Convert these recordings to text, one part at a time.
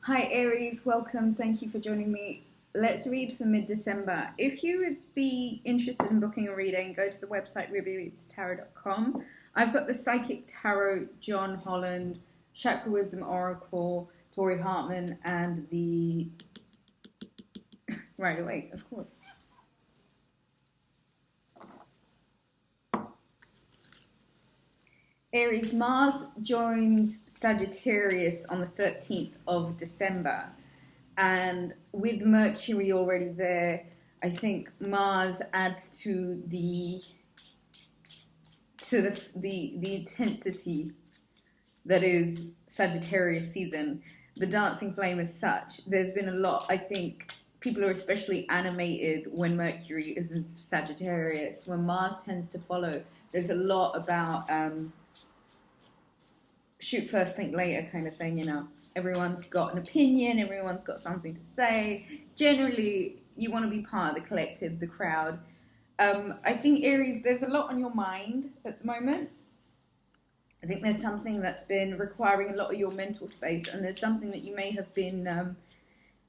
Hi Aries, welcome. Thank you for joining me. Let's read for mid-December. If you would be interested in booking a reading, go to the website Rubyreadstarot.com. I've got the Psychic Tarot, John Holland, Chakra Wisdom Oracle, Tori Hartman, and the Right Away, of course. Aries, Mars joins Sagittarius on the 13th of December. And with Mercury already there, I think Mars adds to the intensity that is Sagittarius season. The dancing flame as such. There's been a lot, I think, people are especially animated when Mercury is in Sagittarius. When Mars tends to follow, there's a lot about shoot first, think later kind of thing, you know. Everyone's got an opinion, everyone's got something to say. Generally, you want to be part of the collective, the crowd. I think, Aries, there's a lot on your mind at the moment. I think there's something that's been requiring a lot of your mental space, and there's something that you may have been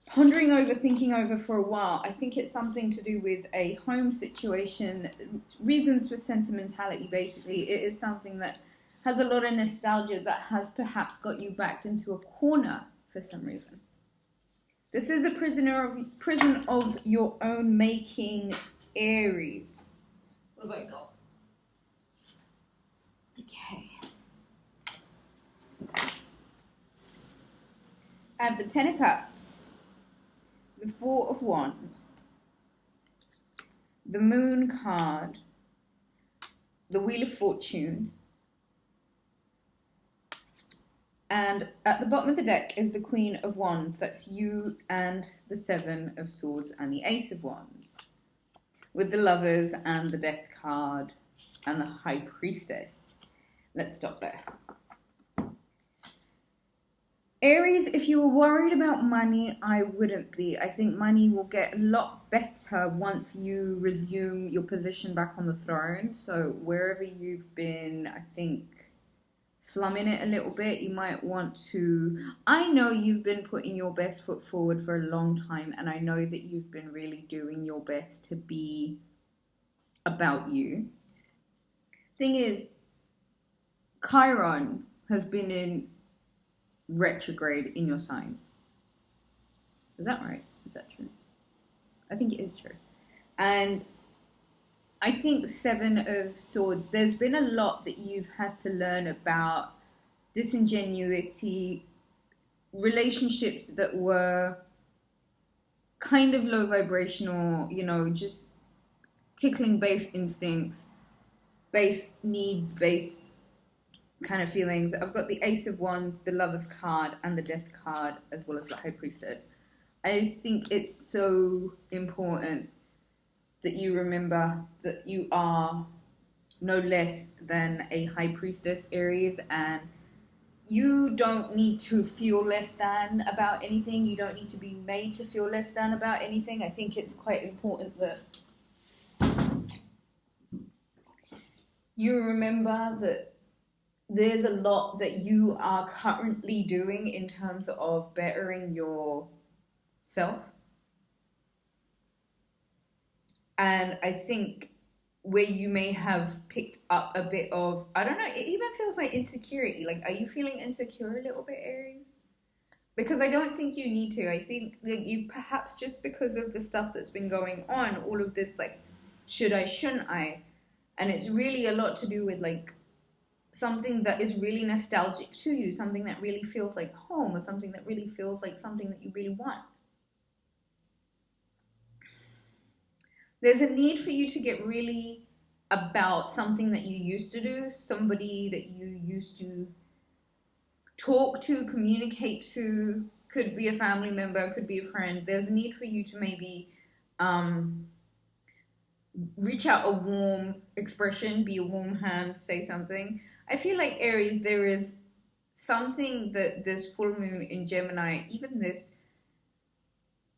pondering over, thinking over for a while. I think it's something to do with a home situation, reasons for sentimentality, basically. It is something that has a lot of nostalgia that has perhaps got you backed into a corner for some reason. This is a prison of your own making, Aries. What have I got? Okay. I have the Ten of Cups, the Four of Wands, the Moon card, the Wheel of Fortune, and at the bottom of the deck is the Queen of Wands. That's you, and the Seven of Swords and the Ace of Wands, with the Lovers and the Death card and the High Priestess. Let's stop there. Aries, if you were worried about money, I wouldn't be. I think money will get a lot better once you resume your position back on the throne. So wherever you've been, I think, slumming it a little bit, you might want to... I know you've been putting your best foot forward for a long time, and I know that you've been really doing your best to be about you. Thing is, Chiron has been in retrograde in your sign. Is that right? Is that true? I think it is true. And I think the Seven of Swords, there's been a lot that you've had to learn about disingenuity, relationships that were kind of low vibrational, you know, just tickling base instincts, base needs, base kind of feelings. I've got the Ace of Wands, the Lover's card, and the Death card, as well as the High Priestess. I think it's so important that you remember that you are no less than a High Priestess, Aries, and you don't need to feel less than about anything. You don't need to be made to feel less than about anything. I think it's quite important that you remember that there's a lot that you are currently doing in terms of bettering yourself. And I think where you may have picked up a bit of, I don't know, it even feels like insecurity. Like, are you feeling insecure a little bit, Aries? Because I don't think you need to. I think that you've perhaps, just because of the stuff that's been going on, all of this, like, should I, shouldn't I? And it's really a lot to do with, like, something that is really nostalgic to you, something that really feels like home, or something that really feels like something that you really want. There's a need for you to get really about something that you used to do, somebody that you used to talk to, communicate to, could be a family member, could be a friend. There's a need for you to maybe reach out a warm expression, be a warm hand, say something. I feel like, Aries, there is something that this full moon in Gemini, even this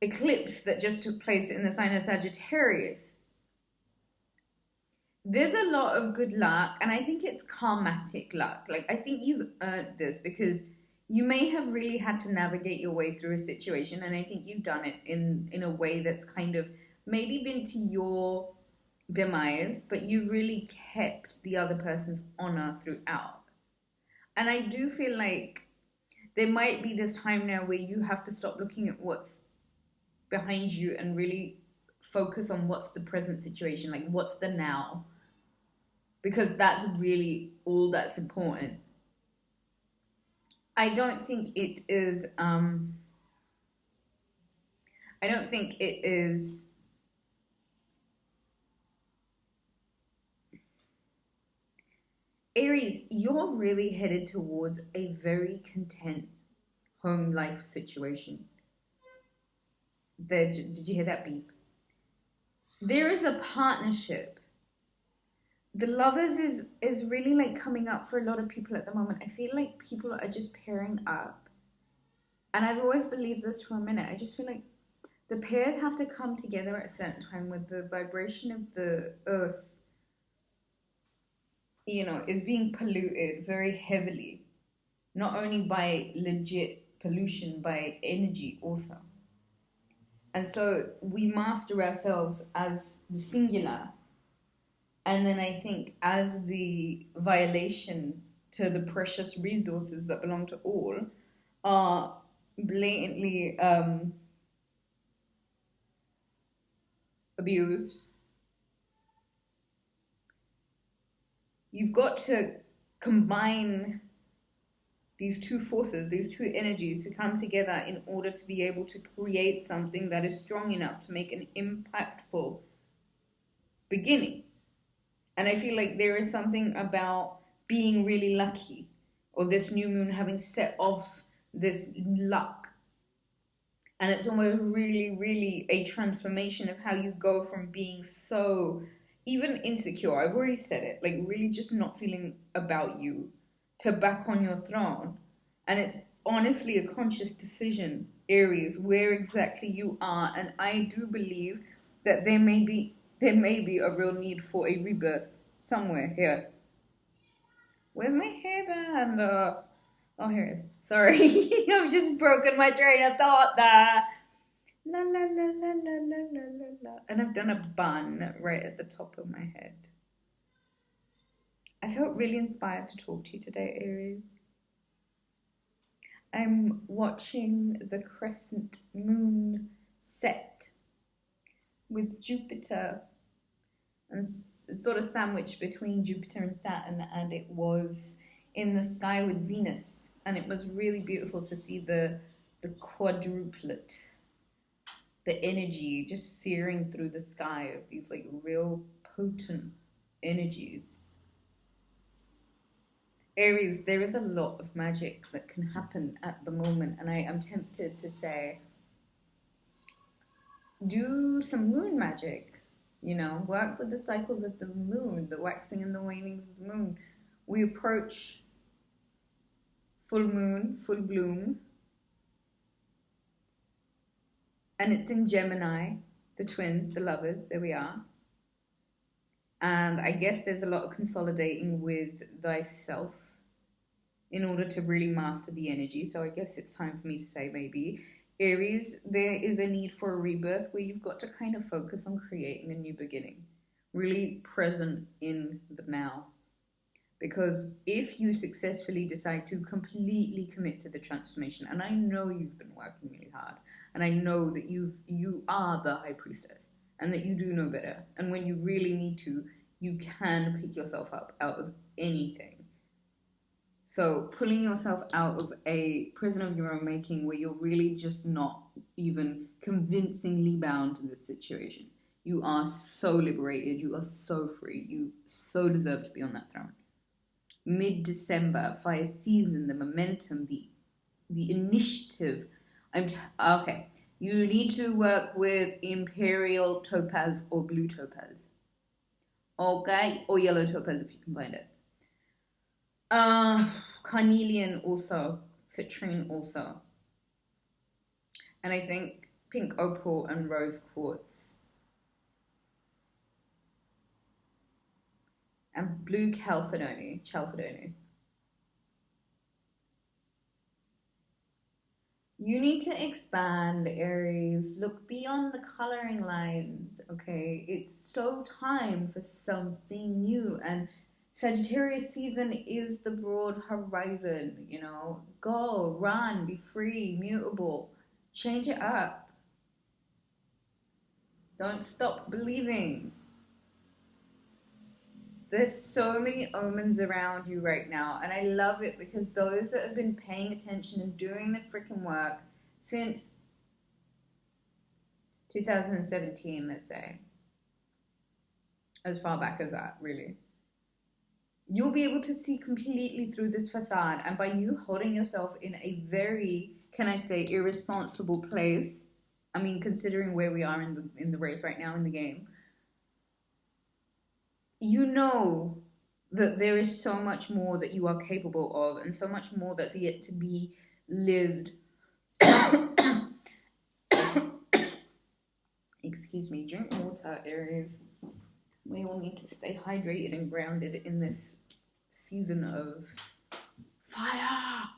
eclipse that just took place in the sign of Sagittarius, there's a lot of good luck, and I think it's karmatic luck. Like, I think you've earned this because you may have really had to navigate your way through a situation, and I think you've done it in a way that's kind of maybe been to your demise, but you've really kept the other person's honor throughout. And I do feel like there might be this time now where you have to stop looking at what's behind you and really focus on what's the present situation, like what's the now, because that's really all that's important. I don't think it is Aries, you're really headed towards a very content home life situation. Did you hear that beep? There is a partnership. The Lovers is really like coming up for a lot of people at the moment. I feel like people are just pairing up. And I've always believed this for a minute. I just feel like the pairs have to come together at a certain time with the vibration of the earth, is being polluted very heavily. Not only by legit pollution, by energy also. And so we master ourselves as the singular. And then I think as the violation to the precious resources that belong to all are blatantly abused, you've got to combine these two forces, these two energies to come together in order to be able to create something that is strong enough to make an impactful beginning. And I feel like there is something about being really lucky, or this new moon having set off this luck. And it's almost really, really a transformation of how you go from being so, even insecure, I've already said it, like really just not feeling about you, to back on your throne. And it's honestly a conscious decision, Aries, where exactly you are. And I do believe that there may be a real need for a rebirth somewhere here. Where's my hairband? Oh, here it is. Sorry, I've just broken my train of thought there. La la la la la la la la la. And I've done a bun right at the top of my head. I felt really inspired to talk to you today, Aries. I'm watching the crescent moon set with Jupiter, and it's sort of sandwiched between Jupiter and Saturn, and it was in the sky with Venus, and it was really beautiful to see the quadruplet, the energy just searing through the sky of these like real potent energies. Aries, there is a lot of magic that can happen at the moment, and I am tempted to say, do some moon magic, work with the cycles of the moon, the waxing and the waning of the moon. We approach full moon, full bloom, and it's in Gemini, the twins, the lovers, there we are. And I guess there's a lot of consolidating with thyself in order to really master the energy. So I guess it's time for me to say, maybe, Aries, there is a need for a rebirth where you've got to kind of focus on creating a new beginning, really present in the now. Because if you successfully decide to completely commit to the transformation, and I know you've been working really hard, and I know that you are the high priestess, and that you do know better, and when you really need to, you can pick yourself up out of anything. So pulling yourself out of a prison of your own making where you're really just not even convincingly bound to this situation. You are so liberated. You are so free. You so deserve to be on that throne. Mid-December, fire season, the momentum, the initiative. Okay. You need to work with Imperial Topaz or Blue Topaz. Okay? Or Yellow Topaz if you can find it. Carnelian also, citrine also. And I think pink opal and rose quartz. And blue chalcedony. You need to expand, Aries. Look beyond the coloring lines, okay? It's so time for something new. And Sagittarius season is the broad horizon, you know? Go, run, be free, mutable. Change it up. Don't stop believing. There's so many omens around you right now, and I love it because those that have been paying attention and doing the freaking work since 2017, let's say, as far back as that, really, you'll be able to see completely through this facade. And by you holding yourself in a very, can I say, irresponsible place, I mean, considering where we are in the race right now in the game, you know that there is so much more that you are capable of and so much more that's yet to be lived. Excuse me, drink water, Aries. We all need to stay hydrated and grounded in this season of fire.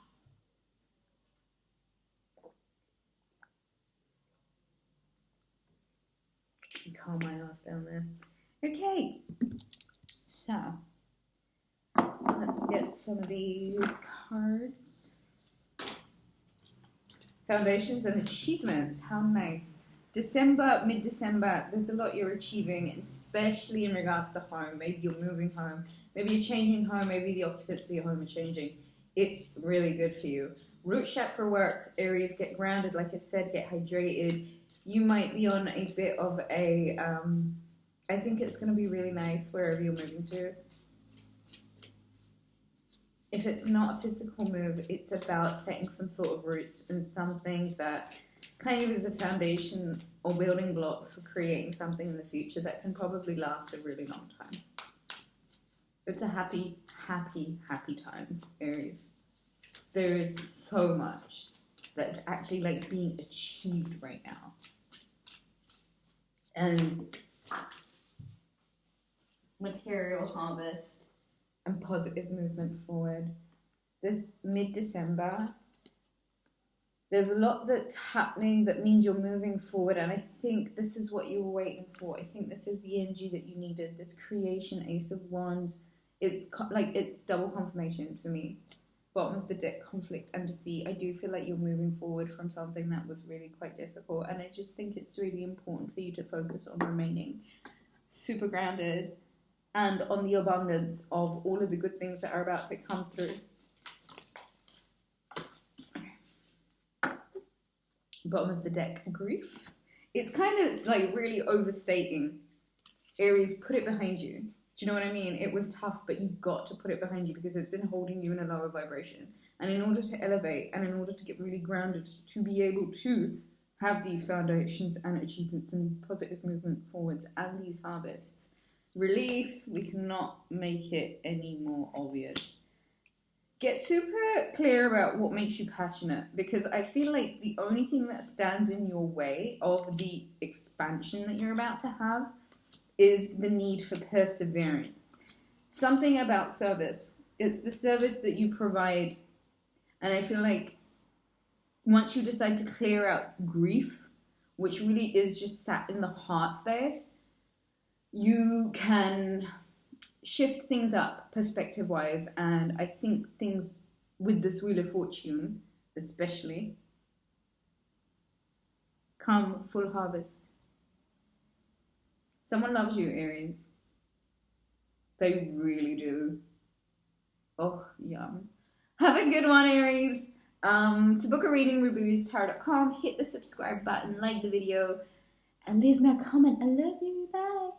Calm my ass down there. Okay. So, let's get some of these cards. Foundations and achievements. How nice. December, mid-December, there's a lot you're achieving, especially in regards to home. Maybe you're moving home. Maybe you're changing home. Maybe the occupants of your home are changing. It's really good for you. Root chakra work. Aries, get grounded, like I said, get hydrated. You might be on a bit of a... I think it's going to be really nice wherever you're moving to. If it's not a physical move, it's about setting some sort of roots and something that kind of is a foundation or building blocks for creating something in the future that can probably last a really long time. It's a happy, happy, happy time, Aries. There is so much that's actually like being achieved right now. And material harvest and positive movement forward. This mid-December, there's a lot that's happening that means you're moving forward, and I think this is what you were waiting for. I think this is the energy that you needed, this creation, Ace of Wands. It's like, it's double confirmation for me. Bottom of the deck, conflict and defeat. I do feel like you're moving forward from something that was really quite difficult, and I just think it's really important for you to focus on remaining super grounded and on the abundance of all of the good things that are about to come through. Bottom of the deck, grief. It's like really overstating. Aries, put it behind you. Do you know what I mean? It was tough, but you got to put it behind you because it's been holding you in a lower vibration. And in order to elevate and in order to get really grounded, to be able to have these foundations and achievements and these positive movement forwards and these harvests, release, we cannot make it any more obvious. Get super clear about what makes you passionate, because I feel like the only thing that stands in your way of the expansion that you're about to have is the need for perseverance. Something about service. It's the service that you provide. And I feel like once you decide to clear out grief, which really is just sat in the heart space, you can shift things up perspective-wise, and I think things with this Wheel of Fortune, especially, come full harvest. Someone loves you, Aries. They really do. Oh, yum. Have a good one, Aries. To book a reading, Rubyreadstarot.com. Hit the subscribe button, like the video, and leave me a comment. I love you. Bye.